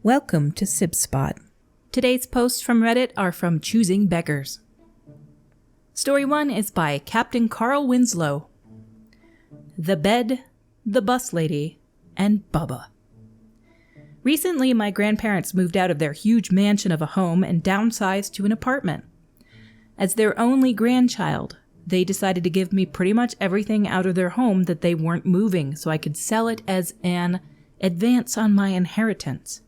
Welcome to Sib Spot. Today's posts from Reddit are from ChoosingBeggars. Story 1 is by Captain Carl Winslow. The Bed, the Bus Lady, and Bubba. Recently, my grandparents moved out of their huge mansion of a home and downsized to an apartment. As their only grandchild, they decided to give me pretty much everything out of their home that they weren't moving so I could sell it as an advance on my inheritance.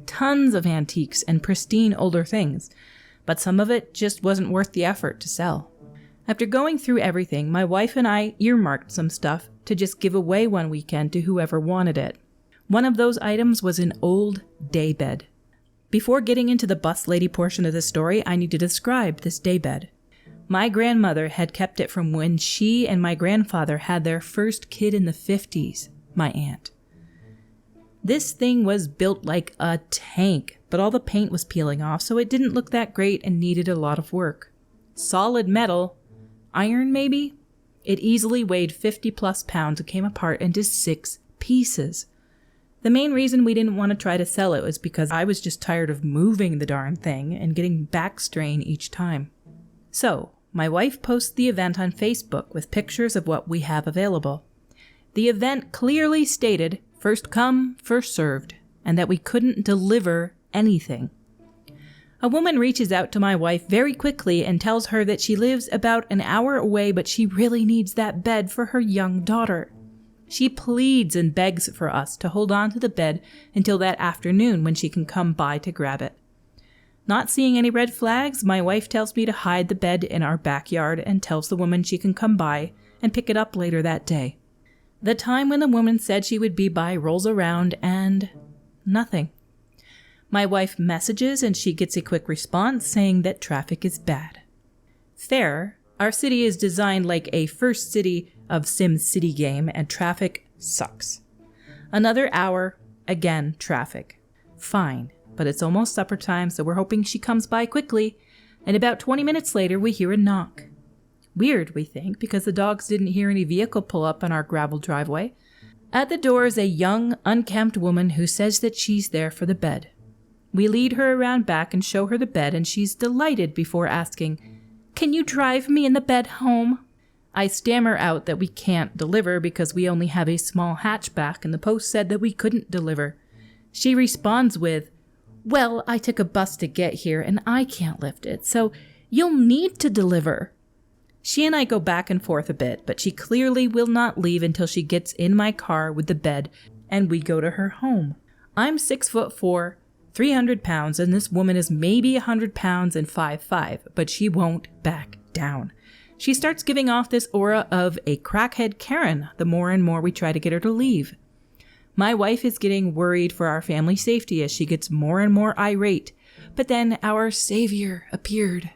Tons of antiques and pristine older things, but some of it just wasn't worth the effort to sell. After going through everything, my wife and I earmarked some stuff to just give away one weekend to whoever wanted it. One of those items was an old daybed. Before getting into the bus lady portion of the story, I need to describe this daybed. My grandmother had kept it from when she and my grandfather had their first kid in the 50s, my aunt. This thing was built like a tank, but all the paint was peeling off, so it didn't look that great and needed a lot of work. Solid metal, iron maybe? It easily weighed 50 plus pounds and came apart into 6 pieces. The main reason we didn't want to try to sell it was because I was just tired of moving the darn thing and getting back strain each time. So, my wife posts the event on Facebook with pictures of what we have available. The event clearly stated first come, first served, and that we couldn't deliver anything. A woman reaches out to my wife very quickly and tells her that she lives about an hour away, but she really needs that bed for her young daughter. She pleads and begs for us to hold on to the bed until that afternoon when she can come by to grab it. Not seeing any red flags, my wife tells me to hide the bed in our backyard and tells the woman she can come by and pick it up later that day. The time when the woman said she would be by rolls around and nothing. My wife messages and she gets a quick response saying that traffic is bad. Fair, our city is designed like a first city of Sim City game and traffic sucks. Another hour, again traffic. Fine, but it's almost supper time, so we're hoping she comes by quickly, and about 20 minutes later we hear a knock. Weird, we think, because the dogs didn't hear any vehicle pull up on our gravel driveway. At the door is a young, unkempt woman who says that she's there for the bed. We lead her around back and show her the bed, and she's delighted before asking, "Can you drive me in the bed home?" I stammer out that we can't deliver because we only have a small hatchback and the post said that we couldn't deliver. She responds with, "Well, I took a bus to get here and I can't lift it, so you'll need to deliver." She and I go back and forth a bit, but she clearly will not leave until she gets in my car with the bed and we go to her home. I'm 6'4", 300 pounds, and this woman is maybe 100 pounds and 5'5", but she won't back down. She starts giving off this aura of a crackhead Karen the more and more we try to get her to leave. My wife is getting worried for our family safety as she gets more and more irate, but then our savior appeared.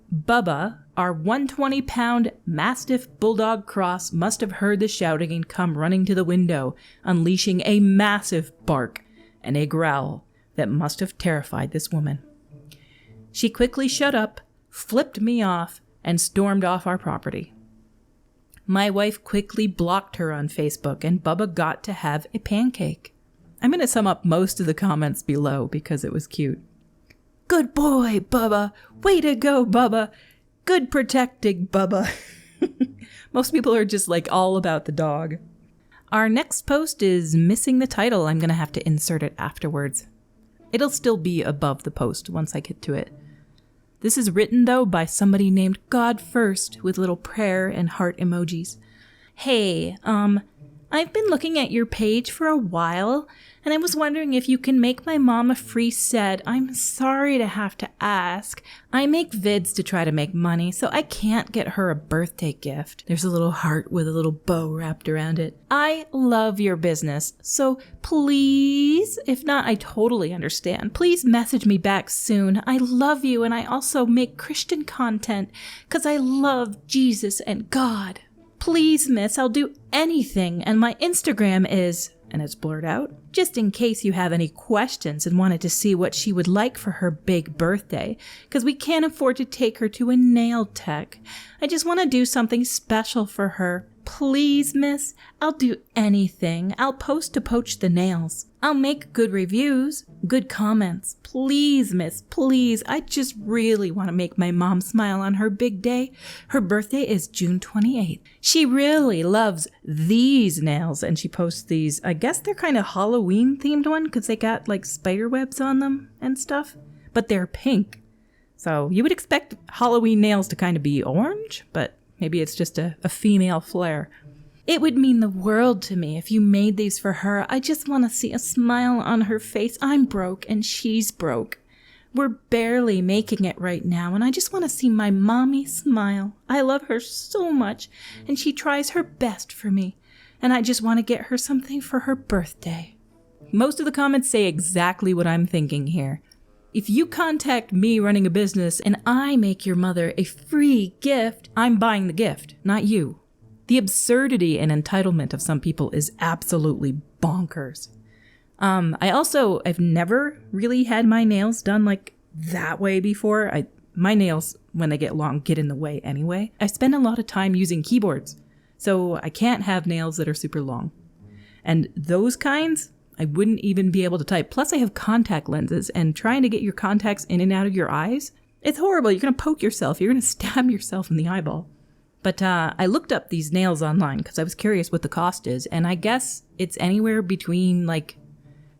Bubba, our 120-pound Mastiff Bulldog cross, must have heard the shouting and come running to the window, unleashing a massive bark and a growl that must have terrified this woman. She quickly shut up, flipped me off, and stormed off our property. My wife quickly blocked her on Facebook, and Bubba got to have a pancake. I'm going to sum up most of the comments below because it was cute. "Good boy, Bubba. Way to go, Bubba. Good protecting, Bubba." Most people are just like all about the dog. Our next post is missing the title. I'm going to have to insert it afterwards. It'll still be above the post once I get to it. This is written, though, by somebody named God First with little prayer and heart emojis. "Hey, I've been looking at your page for a while, and I was wondering if you can make my mom a free set. I'm sorry to have to ask. I make vids to try to make money, so I can't get her a birthday gift." There's a little heart with a little bow wrapped around it. "I love your business, so please, if not, I totally understand. Please message me back soon. I love you, and I also make Christian content because I love Jesus and God. Please, miss, I'll do anything, and my Instagram is," and it's blurred out, "just in case you have any questions and wanted to see what she would like for her big birthday, because we can't afford to take her to a nail tech. I just want to do something special for her. Please, miss, I'll do anything. I'll post to poach the nails. I'll make good reviews, good comments. Please, miss, please. I just really want to make my mom smile on her big day. Her birthday is June 28th. She really loves these nails, and she posts these. I guess they're kind of Halloween themed one because they got like spider webs on them and stuff, but they're pink. So you would expect Halloween nails to kind of be orange, but maybe it's just a female flair. It would mean the world to me if you made these for her. I just want to see a smile on her face. I'm broke and she's broke. We're barely making it right now, and I just want to see my mommy smile. I love her so much, and she tries her best for me, and I just want to get her something for her birthday. Most of the comments say exactly what I'm thinking here. If you contact me running a business and I make your mother a free gift, I'm buying the gift, not you. The absurdity and entitlement of some people is absolutely bonkers. I've never really had my nails done like that way before. My nails, when they get long, get in the way anyway. I spend a lot of time using keyboards, so I can't have nails that are super long. And those kinds, I wouldn't even be able to type. Plus, I have contact lenses, and trying to get your contacts in and out of your eyes, it's horrible. You're going to poke yourself. You're going to stab yourself in the eyeball. But I looked up these nails online because I was curious what the cost is, and I guess it's anywhere between like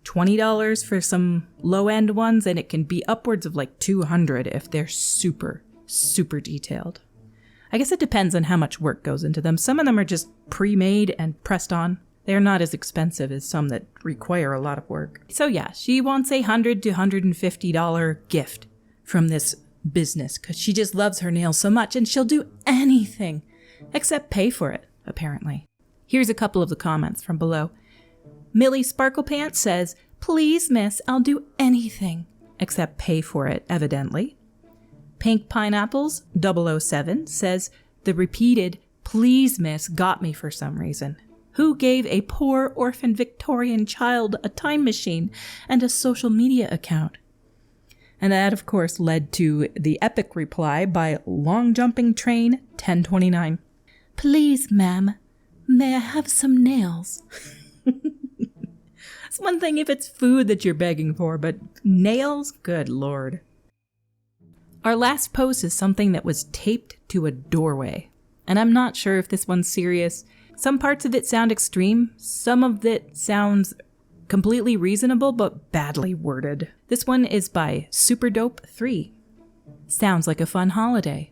$20 for some low-end ones, and it can be upwards of like $200 if they're super, super detailed. I guess it depends on how much work goes into them. Some of them are just pre-made and pressed on. They're not as expensive as some that require a lot of work. So yeah, she wants a $100 to $150 gift from this business because she just loves her nails so much, and she'll do anything except pay for it, apparently. Here's a couple of the comments from below. Millie Sparklepants says, "Please, miss, I'll do anything except pay for it, evidently." Pink Pineapples 007 says, "The repeated 'please, miss' got me for some reason. Who gave a poor orphan Victorian child a time machine and a social media account?" And that, of course, led to the epic reply by Long Jumping Train 1029. "Please, ma'am, may I have some nails?" It's one thing if it's food that you're begging for, but nails? Good Lord. Our last post is something that was taped to a doorway. And I'm not sure if this one's serious. Some parts of it sound extreme. Some of it sounds completely reasonable, but badly worded. This one is by Superdope3. Sounds like a fun holiday.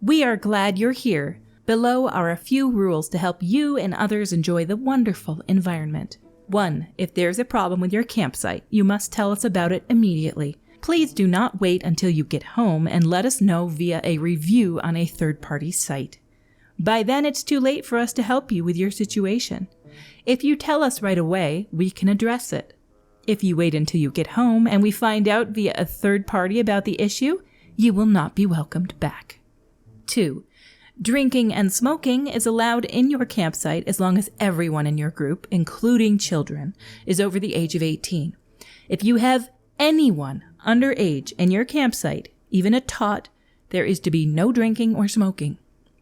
"We are glad you're here. Below are a few rules to help you and others enjoy the wonderful environment. 1. If there's a problem with your campsite, you must tell us about it immediately. Please do not wait until you get home and let us know via a review on a third-party site. By then, it's too late for us to help you with your situation. If you tell us right away, we can address it. If you wait until you get home and we find out via a third party about the issue, you will not be welcomed back. 2. Drinking and smoking is allowed in your campsite as long as everyone in your group, including children, is over the age of 18. If you have anyone underage in your campsite, even a tot, there is to be no drinking or smoking.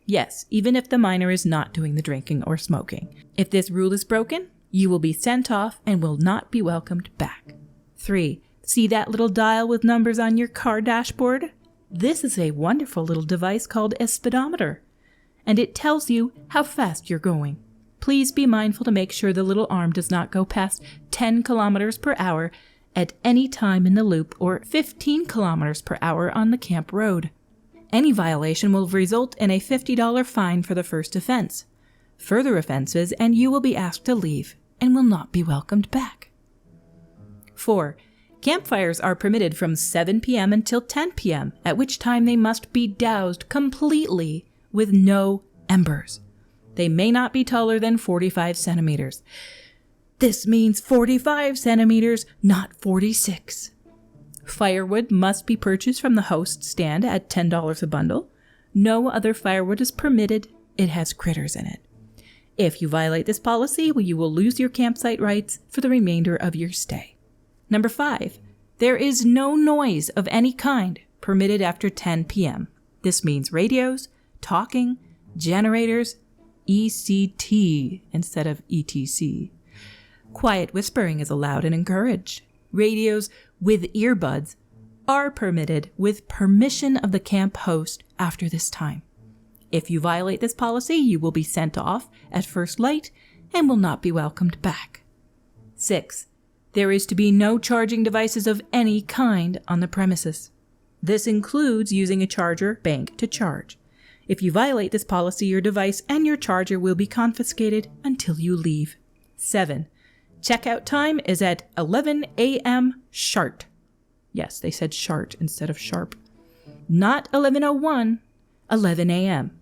Yes, even if the minor is not doing the drinking or smoking. If this rule is broken, you will be sent off and will not be welcomed back. 3. See that little dial with numbers on your car dashboard? This is a wonderful little device called a speedometer, and it tells you how fast you're going. Please be mindful to make sure the little arm does not go past 10 kilometers per hour at any time in the loop or 15 kilometers per hour on the camp road. Any violation will result in a $50 fine for the first offense. Further offenses, and you will be asked to leave and will not be welcomed back. 4. Campfires are permitted from 7 p.m. until 10 p.m., at which time they must be doused completely with no embers. They may not be taller than 45 centimeters. This means 45 centimeters, not 46. Firewood must be purchased from the host stand at $10 a bundle. No other firewood is permitted. It has critters in it. If you violate this policy, you will lose your campsite rights for the remainder of your stay. Number 5. There is no noise of any kind permitted after 10 p.m. This means radios, talking, generators, ECT instead of ETC. Quiet whispering is allowed and encouraged. Radios with earbuds are permitted with permission of the camp host after this time. If you violate this policy, you will be sent off at first light and will not be welcomed back. 6. There is to be no charging devices of any kind on the premises. This includes using a charger bank to charge. If you violate this policy, your device and your charger will be confiscated until you leave. 7. Checkout time is at 11 a.m. sharp. Yes, they said shart instead of sharp. Not 11:01, 11 a.m.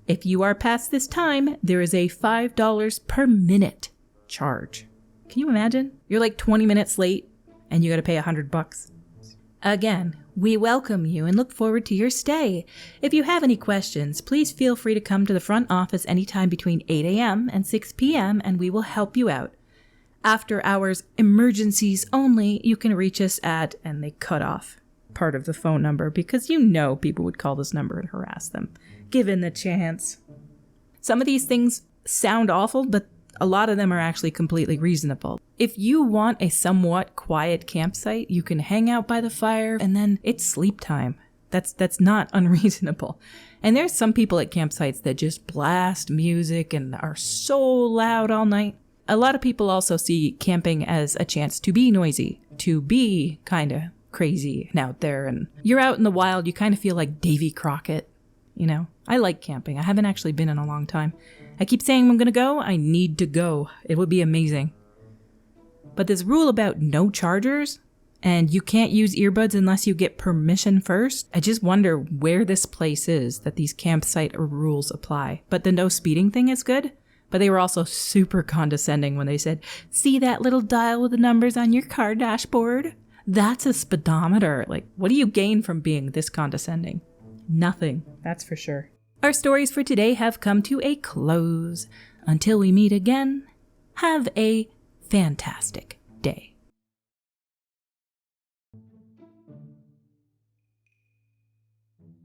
If you are past this time, there is a $5 per minute charge. Can you imagine? You're like 20 minutes late and you got to pay $100. Again, we welcome you and look forward to your stay. If you have any questions, please feel free to come to the front office anytime between 8 a.m. and 6 p.m. and we will help you out. After hours emergencies only, you can reach us at, and they cut off part of the phone number because you know people would call this number and harass them, given the chance. Some of these things sound awful, but a lot of them are actually completely reasonable. If you want a somewhat quiet campsite, you can hang out by the fire and then it's sleep time. That's not unreasonable. And there's some people at campsites that just blast music and are so loud all night. A lot of people also see camping as a chance to be noisy, to be kind of crazy and out there. And you're out in the wild, you kind of feel like Davy Crockett. You know, I like camping. I haven't actually been in a long time. I keep saying I'm going to go. I need to go. It would be amazing. But this rule about no chargers and you can't use earbuds unless you get permission first. I just wonder where this place is that these campsite rules apply. But the no speeding thing is good. But they were also super condescending when they said, see that little dial with the numbers on your car dashboard? That's a speedometer. Like, what do you gain from being this condescending? Nothing, that's for sure. Our stories for today have come to a close. Until we meet again, have a fantastic day.